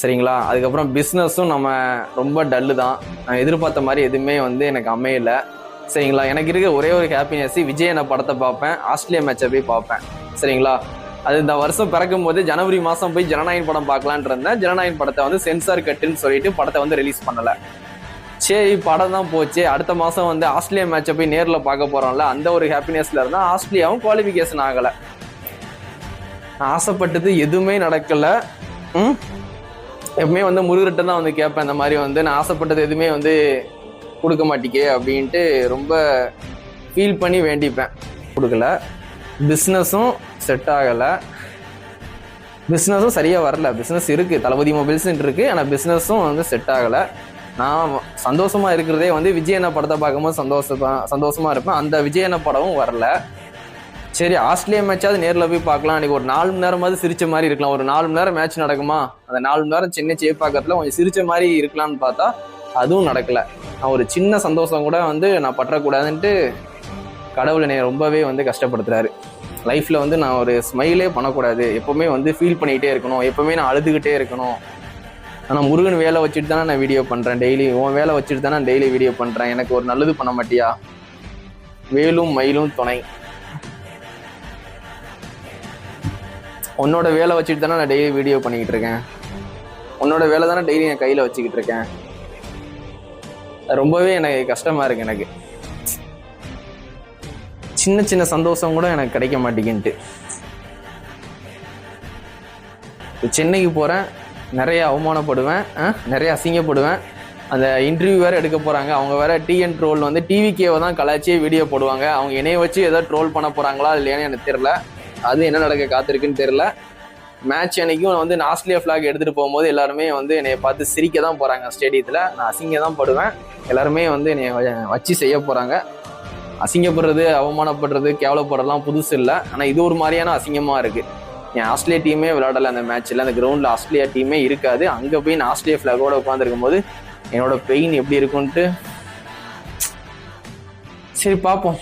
சரிங்களா. அதுக்கப்புறம் பிஸ்னஸும் நம்ம ரொம்ப டல்லு தான். நான் எதிர்பார்த்த மாதிரி எதுவுமே வந்து எனக்கு அமையல. சரிங்களா. எனக்கு இருக்க ஒரே ஒரு ஹாப்பினஸ் விஜய் அண்ணா படத்தை பார்ப்பேன், ஆஸ்திரேலியா மேட்சை போய் பார்ப்பேன். சரிங்களா. அது இந்த வருஷம் பிறக்கும் போது ஜனவரி மாதம் போய் ஜனநாயகன் படம் பார்க்கலான் இருந்தேன். ஜனநாயகன் படத்தை வந்து சென்சார் கட்டுன்னு சொல்லிட்டு படத்தை வந்து ரிலீஸ் பண்ணலை. சரி படம் தான் போச்சு. அடுத்த மாதம் வந்து ஆஸ்திரேலியா மேட்சை போய் நேரில் பார்க்க போகிறோம்ல, அந்த ஒரு ஹாப்பினஸில் இருந்தால் ஆஸ்திரேலியாவும் குவாலிஃபிகேஷன் ஆகலை. ஆசைப்பட்டது எதுவுமே நடக்கலை. எப்பவுமே வந்து முருகர்கிட்ட தான் வந்து கேட்பேன், இந்த மாதிரி வந்து நான் ஆசைப்பட்டது எதுவுமே வந்து கொடுக்க மாட்டேக்கே அப்படின்ட்டு ரொம்ப ஃபீல் பண்ணி வேண்டிப்பேன். கொடுக்கல. பிஸ்னஸும் செட் ஆகலை. பிஸ்னஸும் சரியாக வரல. பிஸ்னஸ் இருக்குது, தளபதி மொபைல்ஸ்ன்னு இருக்குது, ஆனால் பிஸ்னஸும் வந்து செட் ஆகலை. நான் சந்தோஷமாக இருக்கிறதே வந்து விஜய் அண்ணா படத்தை பார்க்கும்போது சந்தோஷமாக இருப்பேன். அந்த விஜய் அண்ணா படமும் வரல. சரி ஆஸ்திரேலியா மேட்சாவது நேரில் போய் பார்க்கலாம், அன்றைக்கி ஒரு 4 மணி நேரமாவது சிரிச்ச மாதிரி இருக்கலாம். ஒரு 4 மணி நேரம் மேட்ச் நடக்குமா, அந்த 4 மணி நேரம் சென்னை சேப்பாக்கத்தில் கொஞ்சம் சிரிச்ச மாதிரி இருக்கலாம்னு பார்த்தா அதுவும் நடக்கலை. நான் ஒரு சின்ன சந்தோஷம் கூட வந்து நான் பற்றக்கூடாதுன்ட்டு கடவுள் என்னை ரொம்பவே வந்து கஷ்டப்படுத்துறாரு. லைஃப்பில் வந்து நான் ஒரு ஸ்மைலே பண்ணக்கூடாது, எப்போவுமே வந்து ஃபீல் பண்ணிக்கிட்டே இருக்கணும், எப்போவுமே நான் அழுதுகிட்டே இருக்கணும். ஆனால் முருகன் வேலை வச்சுட்டு தானே நான் வீடியோ பண்ணுறேன் டெய்லி, உன் வேலை வச்சுட்டு தானே நான் டெய்லி வீடியோ பண்ணுறேன், எனக்கு ஒரு நல்லது பண்ண மாட்டியா, வேலும் மயிலும் துணை. உன்னோட வேலை வச்சுட்டு தானே நான் டெய்லி வீடியோ பண்ணிக்கிட்டு இருக்கேன், உன்னோட வேலை தானே டெய்லி என் கையில் வச்சுக்கிட்டு இருக்கேன். ரொம்பவே எனக்கு கஷ்டமாக இருக்குது. எனக்கு சின்ன சின்ன சந்தோஷம் கூட எனக்கு கிடைக்க மாட்டேங்குன்ட்டு. சென்னைக்கு போகிறேன், நிறைய அவமானப்படுவேன், நிறைய அசிங்கப்படுவேன். அந்த இன்டர்வியூ வேறு எடுக்க போகிறாங்க, அவங்க வேறு டிஎன் ட்ரோல் வந்து டிவிகேவை தான் கலாச்சியே வீடியோ போடுவாங்க. அவங்க என்னைய வச்சு ஏதோ ட்ரோல் பண்ண போகிறாங்களா இல்லையான்னு எனக்கு தெரில. அது என்ன நடக்க காத்திருக்குன்னு தெரில. மேட்ச் அன்னைக்கும் வந்து ஆஸ்திரேலியா ஃப்ளாக் எடுத்துகிட்டு போகும்போது எல்லாருமே வந்து என்னை பார்த்து சிரிக்க தான் போகிறாங்க ஸ்டேடியத்தில். நான் அசிங்க தான் படுவேன். எல்லாருமே வந்து என்னை வச்சு செய்ய போகிறாங்க. அசிங்கப்படுறது, அவமானப்படுறது, கேவலப்படுறதுலாம் புதுசு இல்லை. ஆனால் இது ஒரு மாதிரியான அசிங்கமாக இருக்குது. என் ஆஸ்திரேலியா டீமே விளையாடலை அந்த மேட்ச்சில், அந்த கிரவுண்டில் ஆஸ்திரேலியா டீமே இருக்காது. அங்கே போய் நான் ஆஸ்திரேலியா ஃப்ளாகோடு உட்காந்துருக்கும் போது என்னோட பெயின் எப்படி இருக்குன்ட்டு சரி பார்ப்போம்.